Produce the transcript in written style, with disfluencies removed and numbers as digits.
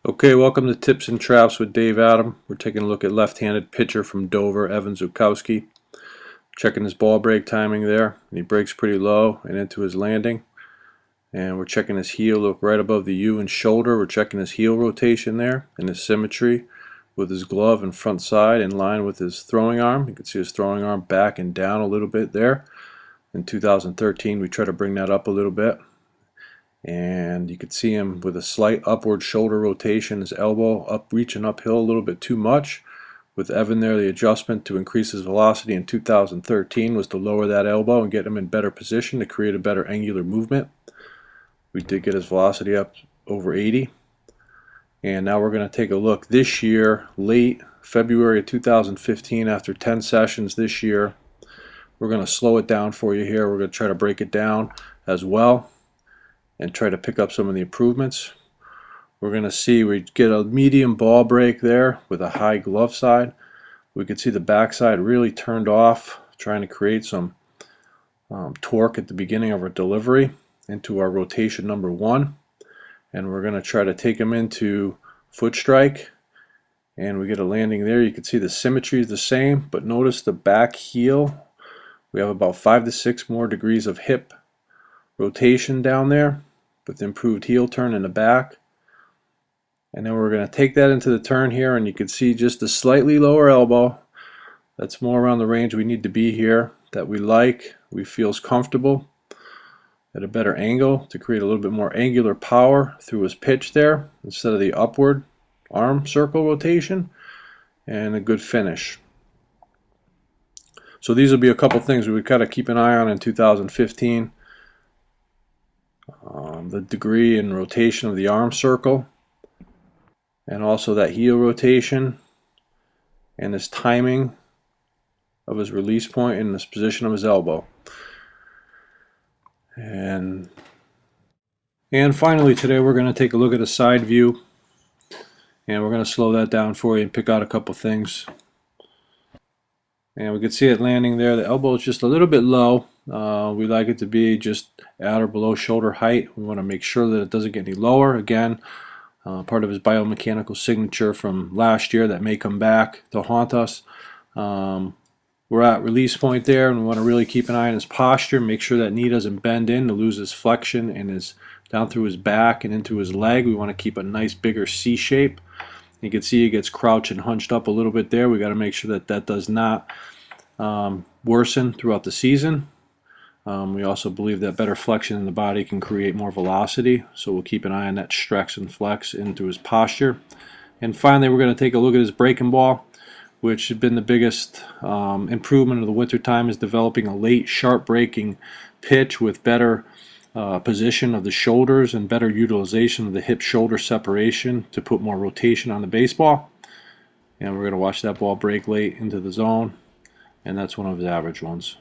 Okay, welcome to Tips and Traps with Dave Adam. We're taking a look at left-handed pitcher from Dover, Evan Zukowski. Checking his ball break timing there. And he breaks pretty low and into his landing. And we're checking his heel, look right above the U and shoulder. We're checking his heel rotation there and his symmetry with his glove and front side in line with his throwing arm. You can see his throwing arm back and down a little bit there. In 2013, we try to bring that up a little bit. And you could see him with a slight upward shoulder rotation, his elbow up, reaching uphill a little bit too much. With Evan there, the adjustment to increase his velocity in 2013 was to lower that elbow and get him in better position to create a better angular movement. We did get his velocity up over 80. And now we're going to take a look this year, late February of 2015, after 10 sessions this year. We're going to slow it down for you here. We're going to try to break it down as well and try to pick up some of the improvements. We're going to see we get a medium ball break there with a high glove side. We can see the backside really turned off, trying to create some torque at the beginning of our delivery into our rotation number 1. And we're going to try to take him into foot strike, and we get a landing there. You can see the symmetry is the same, but notice the back heel. We have about 5 to 6 more degrees of hip rotation down there with improved heel turn in the back. And then we're going to take that into the turn here, and you can see just a slightly lower elbow. That's more around the range we need to be here, that we like, we feels comfortable at a better angle to create a little bit more angular power through his pitch there instead of the upward arm circle rotation, and a good finish. So these will be a couple things we would kind of keep an eye on in 2015. The degree and rotation of the arm circle, and also that heel rotation, and his timing of his release point and his position of his elbow. And finally today we're going to take a look at a side view, and we're going to slow that down for you and pick out a couple things. And we can see it landing there. The elbow is just a little bit low. We like it to be just at or below shoulder height. We want to make sure that it doesn't get any lower. Again, part of his biomechanical signature from last year that may come back to haunt us. We're at release point there, and we want to really keep an eye on his posture. Make sure that knee doesn't bend in to lose his flexion and his down through his back and into his leg. We want to keep a nice bigger C shape. You can see he gets crouched and hunched up a little bit there. We got to make sure that that does not worsen throughout the season. We also believe that better flexion in the body can create more velocity, so we'll keep an eye on that stretch and flex into his posture. And finally, we're going to take a look at his breaking ball, which has been the biggest improvement of the winter time, is developing a late sharp breaking pitch with better position of the shoulders and better utilization of the hip-shoulder separation to put more rotation on the baseball. And we're going to watch that ball break late into the zone, and that's one of his average ones.